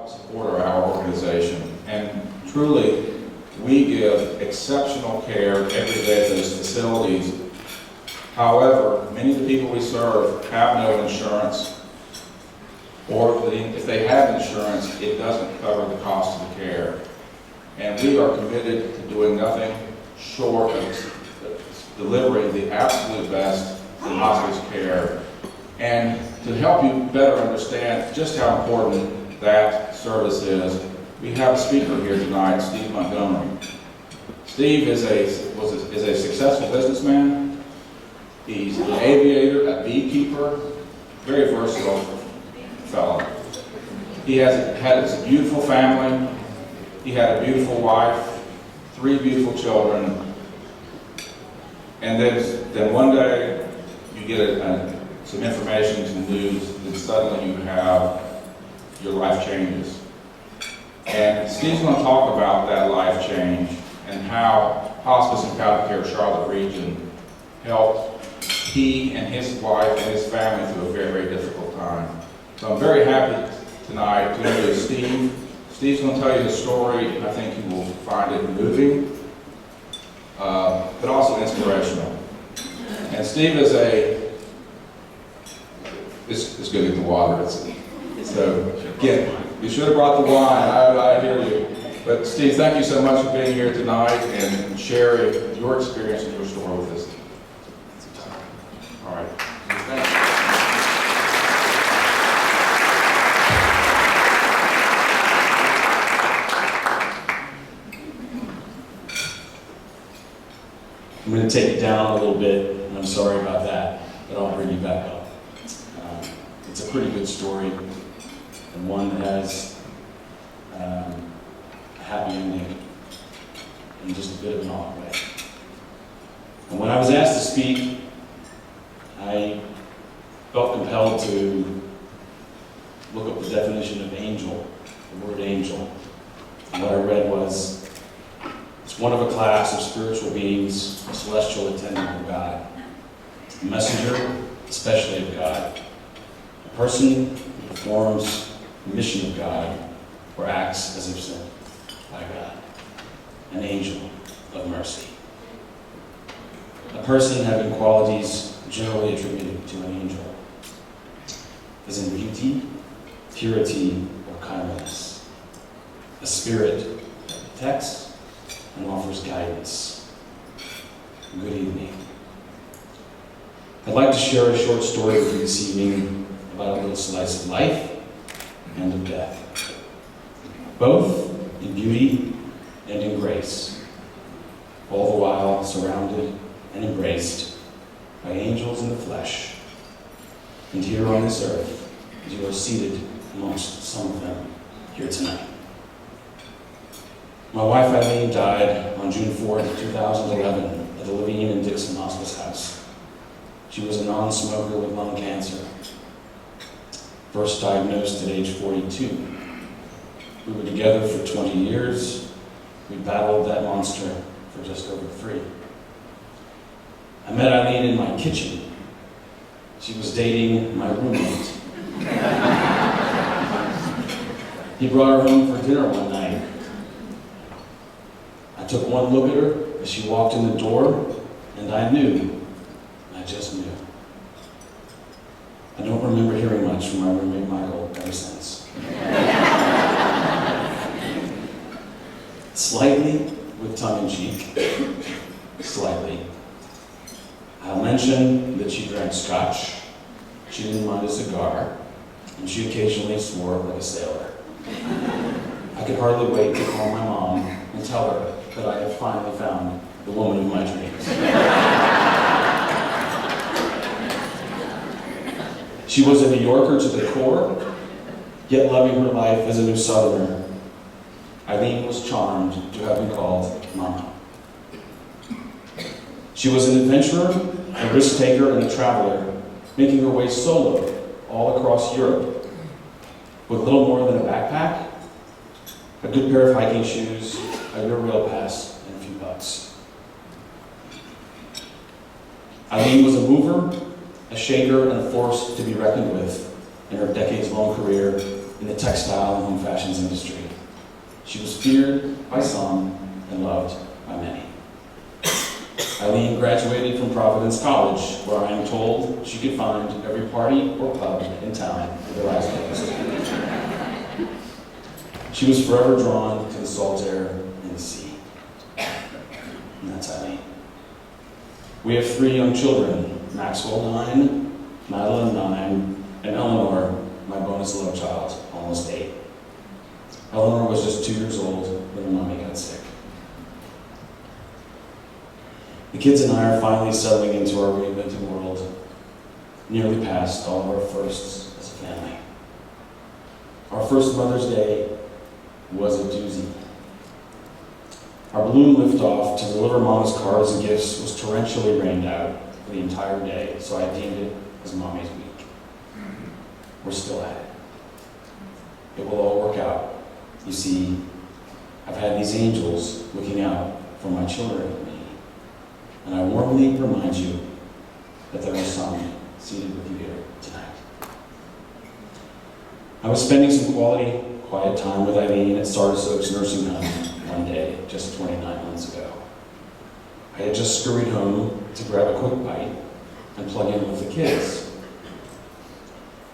help support our organization. And truly, we give exceptional care every day at those facilities. However, many of the people we serve have no insurance, or if they have insurance, it doesn't cover the cost of the care. And we are committed to doing nothing short of delivering the absolute best in hospice care. And to help you better understand just how important that service is, we have a speaker here tonight, Steve Montgomery. Steve is a successful businessman. He's an aviator, a beekeeper, very versatile fellow. He had a beautiful family. He had a beautiful wife, 3 beautiful children. And then one day you get some information, some news, and suddenly your life changes. And Steve's going to talk about that life change and how Hospice and Palliative Care Charlotte region helped he and his wife and his family through a very, very difficult time. So I'm very happy tonight to introduce Steve. Steve's going to tell you his story, and I think you will find it moving, but also inspirational. And Steve is it's good to get the water. So again, you should have brought the wine. I hear you. But Steve, thank you so much for being here tonight and sharing your experience and your story with us. All right. Thank you. I'm going to take it down a little bit, and I'm sorry about that, but I'll bring you back up. It's a pretty good story, and one that has a happy ending in just a bit of an odd way. And when I was asked to speak, I felt compelled to look up the definition of angel, the word angel. And what I read was, it's one of a class of spiritual beings, a celestial attendant of God, a messenger, especially of God, a person who performs the mission of God or acts as if sent by God, an angel of mercy, a person having qualities generally attributed to an angel, as in beauty, purity, or kindness, a spirit that protects and offers guidance. Good evening. I'd like to share a short story with you this evening about a little slice of life and of death, both in beauty and in grace, all the while surrounded and embraced by angels in the flesh, and here on this earth, as you are seated amongst some of them here tonight. My wife Eileen died on June 4th, 2011 at the Levine and Dickson Hospice House. She was a non-smoker with lung cancer, first diagnosed at age 42. We were together for 20 years. We battled that monster for just over 3. I met Eileen in my kitchen. She was dating my roommate. He brought her home for dinner one night. I took one look at her as she walked in the door, and I knew. I just knew. I don't remember hearing much from my roommate Michael ever since. Slightly, with tongue-in-cheek, slightly, I'll mention that she drank scotch, she didn't mind a cigar, and she occasionally swore like a sailor. I could hardly wait to call my mom and tell her that I had finally found the woman of my dreams. She was a New Yorker to the core, yet loving her life as a New Southerner. Eileen was charmed to have been called Mama. She was an adventurer, a risk-taker, and a traveler, making her way solo all across Europe with little more than a backpack, a good pair of hiking shoes, a Eurail pass, and a few bucks. Eileen was a mover, a shaker, and a force to be reckoned with in her decades-long career in the textile and home fashions industry. She was feared by some and loved by many. Eileen graduated from Providence College, where I am told she could find every party or pub in town with her eyes closed. She was forever drawn to the salt air and the sea. And that's Eileen. We have 3 young children, Maxwell 9, Madeline 9, and Eleanor, my bonus love child, almost 8. Eleanor was just 2 years old when her mommy got sick. The kids and I are finally settling into our reinvented world, nearly past all of our firsts as a family. Our first Mother's Day was a doozy. Our balloon liftoff to deliver Mama's cars and gifts was torrentially rained out for the entire day, so I deemed it as Mommy's week. We're still at it. It will all work out. You see, I've had these angels looking out for my children and me. And I warmly remind you that there are some seated with you here tonight. I was spending some quality, quiet time with Eileen at Sardis Oaks Nursing Home one day, just 29 months ago. I had just scurried home to grab a quick bite and plug in with the kids,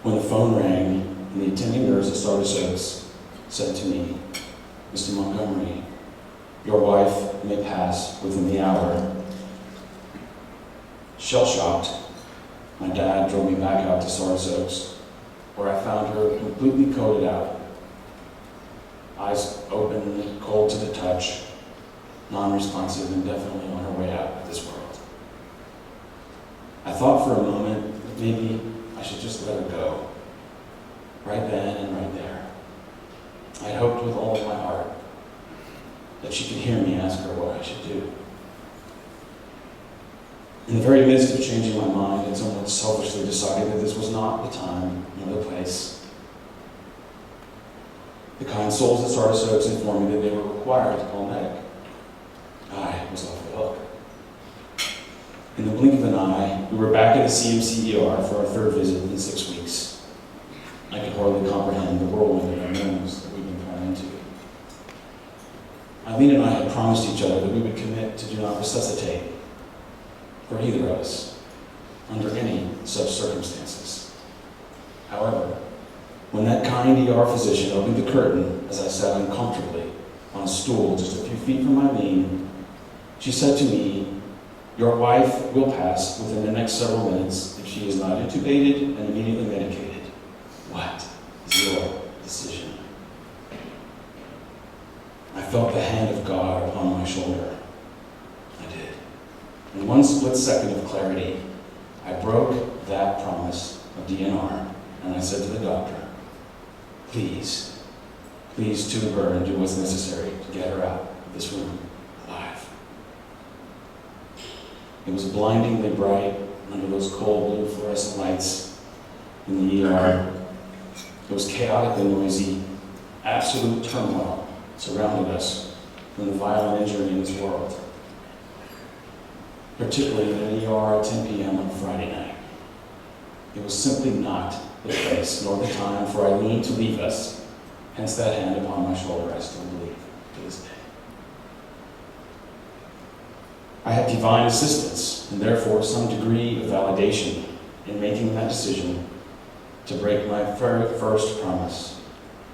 when the phone rang and the attending nurse at Sardis Oaks said to me, "Mr. Montgomery, your wife may pass within the hour." Shell-shocked, my dad drove me back out to Sardis Oaks, where I found her completely coded out. Eyes open, cold to the touch, non-responsive, and definitely on her way out of this world. I thought for a moment that maybe I should just let her go, right then and right there. I hoped with all of my heart that she could hear me ask her what I should do. In the very midst of changing my mind, and somewhat selfishly decided that this was not the time nor the place, the kind souls at Sardis Oaks informed me that they were required to call a medic. I was off the hook. In the blink of an eye, we were back at the CMC ER for our 3rd visit in 6 weeks. I could hardly comprehend the whirlwind of unknowns that we'd been thrown into. Eileen and I had promised each other that we would commit to do not resuscitate for either of us, under any such circumstances. However, when that kind ER physician opened the curtain as I sat uncomfortably on a stool just a few feet from Eileen, she said to me, "Your wife will pass within the next several minutes if she is not intubated and immediately medicated. What is your decision?" I felt the hand of God upon my shoulder. I did. In one split second of clarity, I broke that promise of DNR, and I said to the doctor, please tube her and do what's necessary to get her out of this room alive. It was blindingly bright under those cold blue fluorescent lights in the ER. It was chaotically noisy. Absolute turmoil surrounded us from the violent injury in this world, particularly in an ER at 10 p.m. on a Friday night. It was simply not the place nor the time for Eileen to leave us, hence that hand upon my shoulder I still believe to this day. I had divine assistance and therefore some degree of validation in making that decision to break my very first promise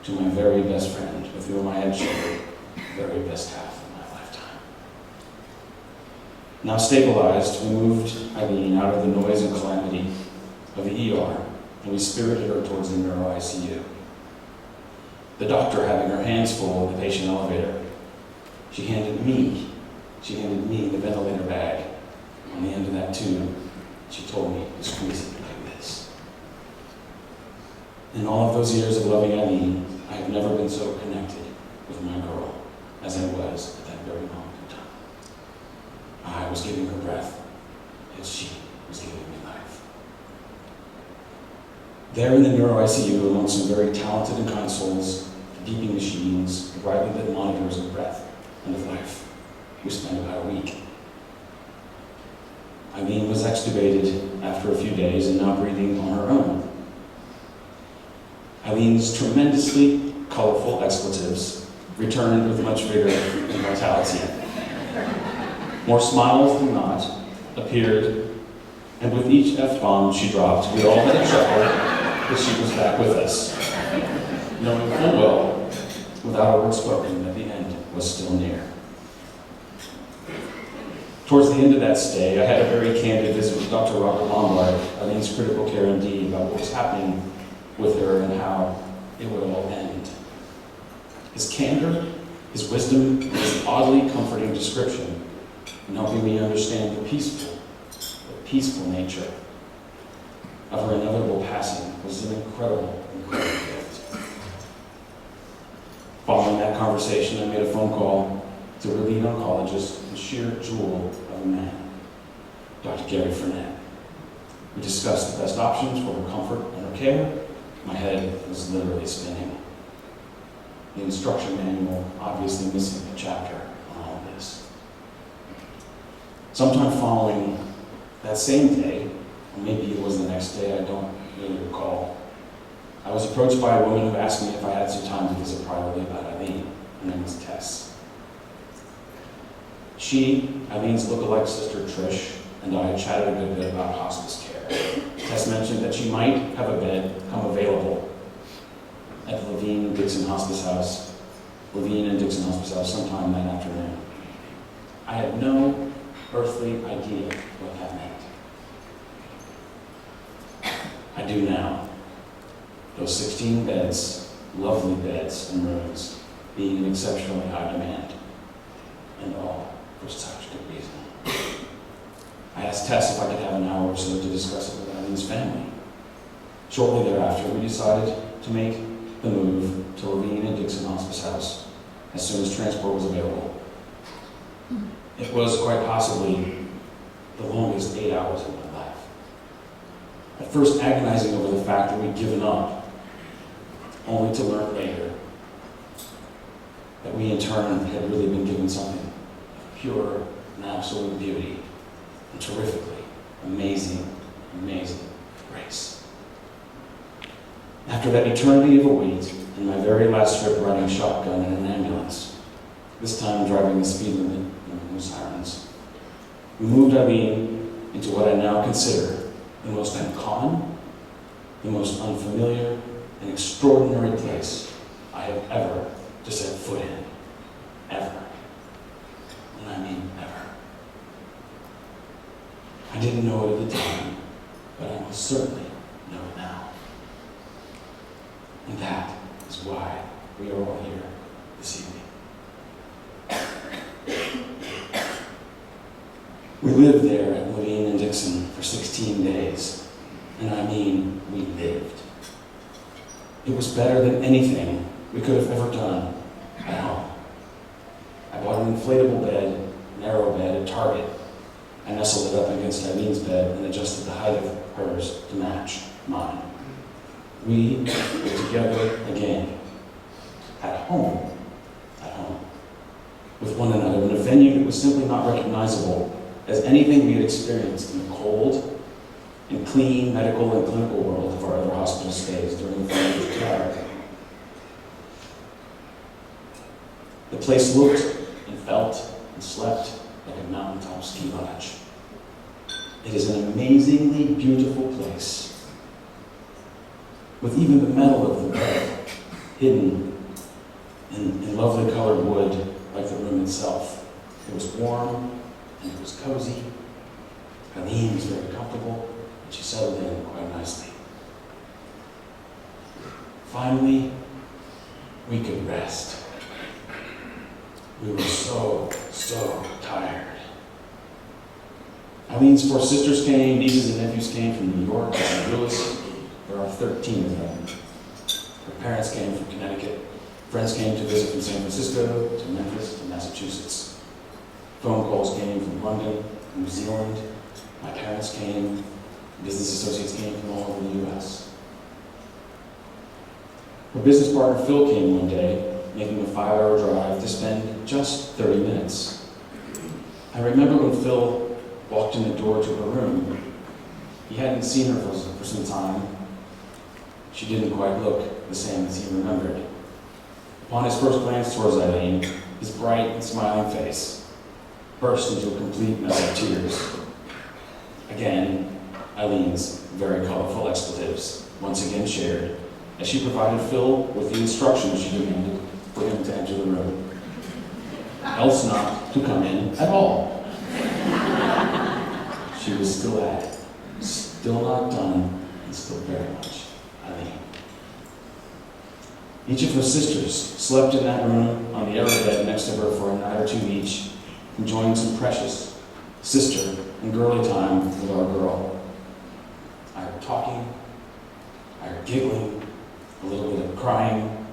to my very best friend with whom I had shared the very best half of my lifetime. Now stabilized, we moved Eileen out of the noise and calamity of the ER, and we spirited her towards the neuro ICU. The doctor having her hands full in the patient elevator, she handed me the ventilator bag. On the end of that tube, she told me to squeeze it like this. In all of those years of loving Eileen, I have never been so connected with my girl as I was at that very moment in time. I was giving her breath, and she was giving me life. There in the neuro ICU, among some very talented and kind souls, the beeping machines, the brightly lit monitors of breath and of life, we spent about a week. Eileen was extubated after a few days and now breathing on her own. Eileen's tremendously colorful expletives returned with much vigor and vitality. More smiles than not appeared, and with each F-bomb she dropped, we all had a chuckle that she was back with us, knowing full well, without a word spoken, that the end was still near. Towards the end of that stay, I had a very candid visit with Dr. Robert Lombard, Eileen's critical care MD, about what was happening with her and how it would all end. His candor, his wisdom, and his oddly comforting description in helping me understand the peaceful nature of her inevitable passing was an incredible gift. Following that conversation, I made a phone call to the lead oncologist and sheer jewel of a man, Dr. Gary Furnett. We discussed the best options for her comfort and her care. My head was literally spinning. The instruction manual obviously missing a chapter on all of this. Sometime following that same day, or maybe it was the next day, I don't really recall, I was approached by a woman who asked me if I had some time to visit privately about Eileen. Her name was Tess. She, Eileen's lookalike sister Trish, and I chatted a good bit about hospice care. Tess mentioned that she might have a bed come available at the Levine and Dickson Hospice House sometime that afternoon. I had no earthly idea what that meant. I do now. Those 16 beds, lovely beds and rooms, being in exceptionally high demand, and all for such good reason. I asked Tess if I could have an hour or so to discuss it with Eileen's family. Shortly thereafter, we decided to make the move to Levine and Dickson Hospice House as soon as transport was available. It was quite possibly the longest 8 hours of my life. At first agonizing over the fact that we'd given up, only to learn later that we in turn had really been given something of pure and absolute beauty and terrifically amazing grace. After that eternity of a wait and my very last trip riding shotgun in an ambulance, this time driving the speed limit and no sirens, we moved Eileen into what I now consider the most uncommon, the most unfamiliar, and extraordinary place I have ever to set foot in. Ever. And I mean ever. I didn't know it at the time, but I most certainly know it now. And that is why we are all here this evening. We lived there at Levine and Dickson for 16 days. And I mean, we lived. It was better than anything we could have ever done at home. I bought an inflatable bed, narrow bed at Target. I nestled it up against Eileen's bed and adjusted the height of hers to match mine. We were together again, at home, with one another in a venue that was simply not recognizable as anything we had experienced in the cold and clean medical and clinical world of our other hospital stays during the family of care. The place looked and felt and slept like a mountaintop ski lodge. It is an amazingly beautiful place, with even the metal of the bed hidden in lovely colored wood like the room itself. It was warm and it was cozy. Eileen was very comfortable and she settled in quite nicely. Finally, we could rest. We were so tired. Eileen's 4 sisters came, nieces and nephews came from New York, St. Louis. There are 13 of them. Her parents came from Connecticut. Friends came to visit from San Francisco, to Memphis, to Massachusetts. Phone calls came from London, New Zealand. My parents came. Business associates came from all over the U.S. Her business partner Phil came one day, making a 5-hour drive to spend just 30 minutes. I remember when Phil walked in the door to her room. He hadn't seen her for some time. She didn't quite look the same as he remembered. Upon his first glance towards Eileen, his bright and smiling face burst into a complete mess of tears. Again, Eileen's very colorful expletives once again shared as she provided Phil with the instructions she demanded for him to enter the room, else not to come in at all. She was still at it, still not done, and still very much Eileen. Each of her sisters slept in that room on the arrow bed next to her for a night or two each, enjoying some precious sister and girly time with our girl. I heard talking, I heard giggling, a little bit of crying,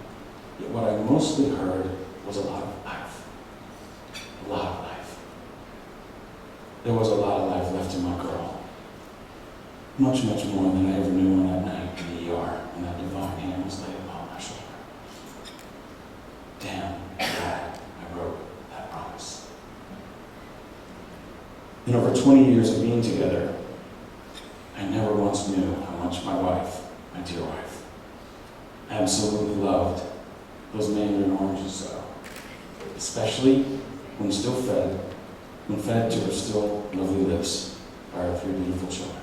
yet what I mostly heard was a lot of life. A lot of life. There was a lot of life left in my girl. Much, much more than I ever knew on that night in the ER when that divine hand was laid upon my shoulder. Damn, glad I wrote that promise. In over 20 years of being together, I never once knew how much my wife, my dear wife, absolutely loved those mandarin oranges so. Especially when fed to her still lovely lips by our 3 beautiful children.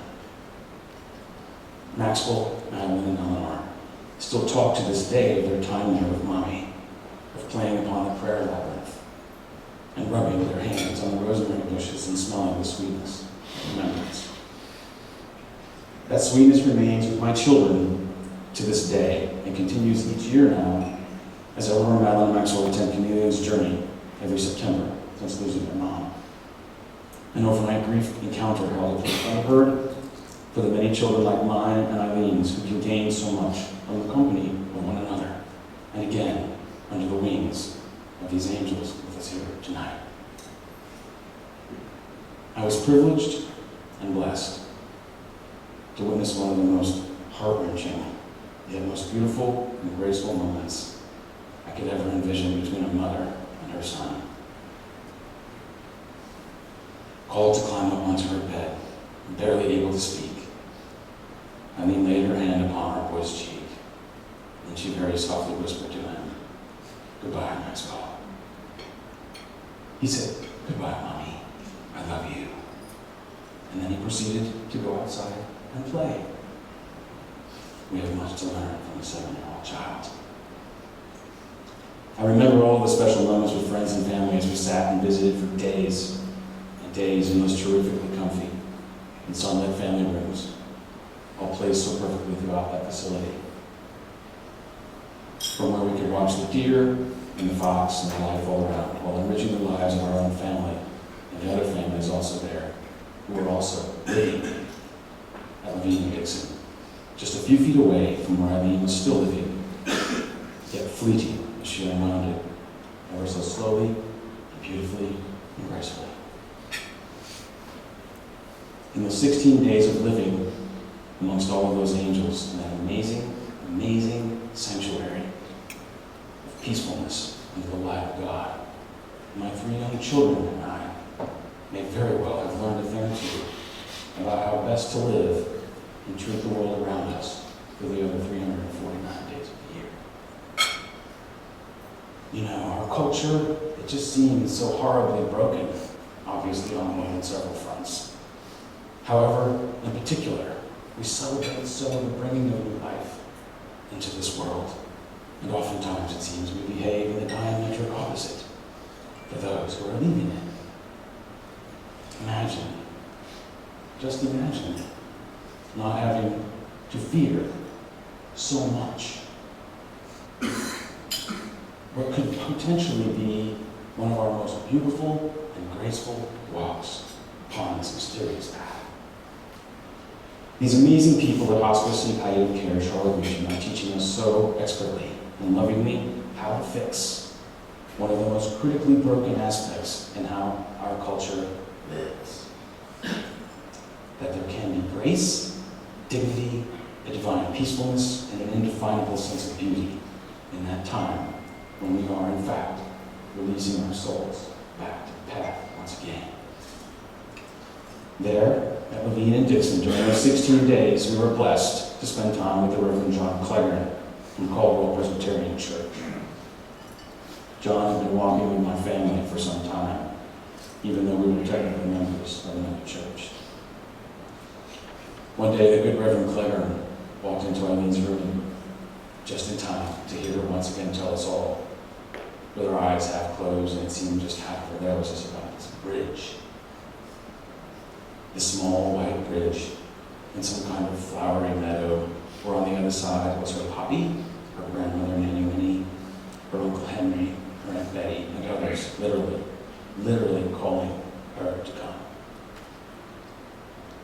Maxwell, Madeline, and Eleanor still talk to this day of their time there with Mommy, of playing upon the prayer labyrinth, and rubbing their hands on the rosemary bushes and smelling the sweetness of remembrance. That sweetness remains with my children to this day and continues each year now as Eleanor, Madeline, and Maxwell attend Communion's journey every September since losing their mom. An overnight grief encounter held at the Unheard for the many children like mine and Eileen's who can gain so much from the company of one another, and again, under the wings of these angels with us here tonight. I was privileged and blessed to witness one of the most heart-wrenching, yet most beautiful and graceful moments I could ever envision between a mother and her son. Called to climb up onto her bed, barely able to speak, Eileen laid her hand upon her boy's cheek, and she very softly whispered to him, "Goodbye, Maxwell." He said, "Goodbye, Mommy. I love you." And then he proceeded to go outside and play. We have much to learn from a 7-year-old child. I remember all the special moments with friends and family as we sat and visited for days and days in those terrifically comfy and sunlit family rooms, all placed so perfectly throughout that facility. From where we could watch the deer and the fox and the life all around, while enriching the lives of our own family and the other families also there, who were also living at Levine and Dickson, just a few feet away from where Eileen was still living, yet fleeting as she unwound it, ever so slowly, and beautifully, and gracefully. In those 16 days of living amongst all of those angels in that amazing, amazing sanctuary of peacefulness under the light of God, my 3 young children and I may very well have learned a thing or two about how best to live and treat the world around us for the other 349 days of the year. You know, our culture, it just seems so horribly broken, obviously on more than several fronts. However, in particular, we celebrate so the bringing of new life into this world, and oftentimes it seems we behave in the diametric opposite for those who are leaving it. Imagine, just imagine, not having to fear so much what could potentially be one of our most beautiful and graceful walks upon this mysterious path. These amazing people at Hospice and Palliative Care Charlotte Mission are teaching us so expertly and lovingly how to fix one of the most critically broken aspects in how our culture lives. That there can be grace, dignity, a divine peacefulness, and an indefinable sense of beauty in that time when we are, in fact, releasing our souls back to the path once again. There, at Levine and Dickson, during those 16 days, we were blessed to spend time with the Reverend John Cleggan from Caldwell Presbyterian Church. John had been walking with my family for some time, even though we were technically members of another church. One day, the good Reverend Cleggan walked into Eileen's room just in time to hear her once again tell us all, with her eyes half closed and it seemed just half of her there was just about this bridge. This small white bridge in some kind of flowery meadow, where on the other side was her puppy, her grandmother Nanny Winnie, her Uncle Henry, her Aunt Betty, and others, literally calling her to come.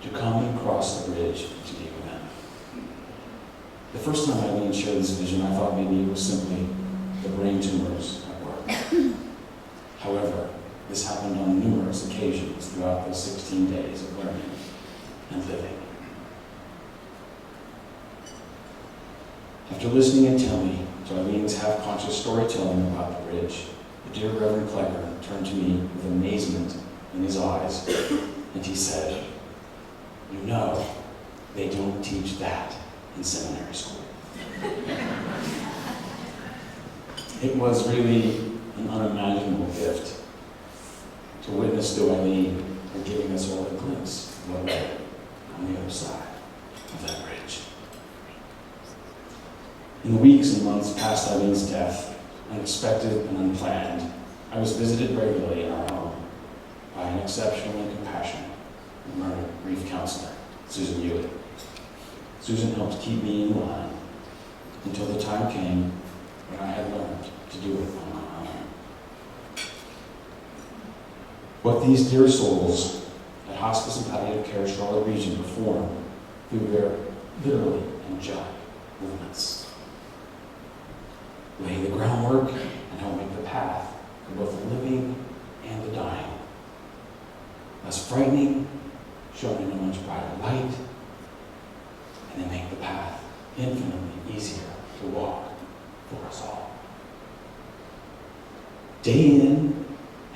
To come and cross the bridge to be with them. The first time Eileen shared this vision, I thought maybe it was simply the brain tumors at work. However, this happened on numerous occasions throughout those 16 days of learning and living. After listening intently to Eileen's half-conscious storytelling about the bridge, the dear Reverend Cleggan turned to me with amazement in his eyes, and he said, "You know, they don't teach that in seminary school." It was really an unimaginable gift to witness to Eileen and giving us all a glimpse of what lay on the other side of that bridge. In the weeks and months past Eileen's death, unexpected and unplanned, I was visited regularly in our home by an exceptional and compassionate and learned grief counselor, Susan Hewitt. Susan helped keep me in line until the time came when I had learned to do it on my own. What these dear souls at Hospice and Palliative Care Charlotte Region perform through their literally angelic movements, lay the groundwork and help make the path for both the living and the dying less frightening, shown in a much brighter light, and they make the path infinitely easier to walk for us all. Day in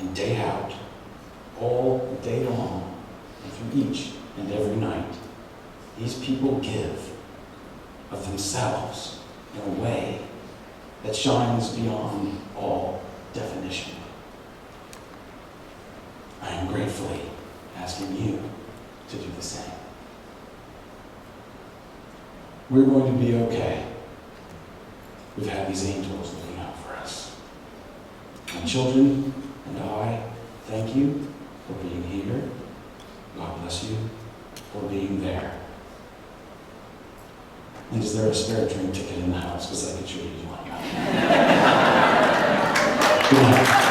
and day out, all day long, and through each and every night, these people give of themselves in a way that shines beyond all definition. I am gratefully asking you to do the same. We're going to be okay. We've had these angels looking out for us. My children and I thank you for being here. God bless you for being there. And is there a spare train ticket in the house? Because I could sure use one. Good night.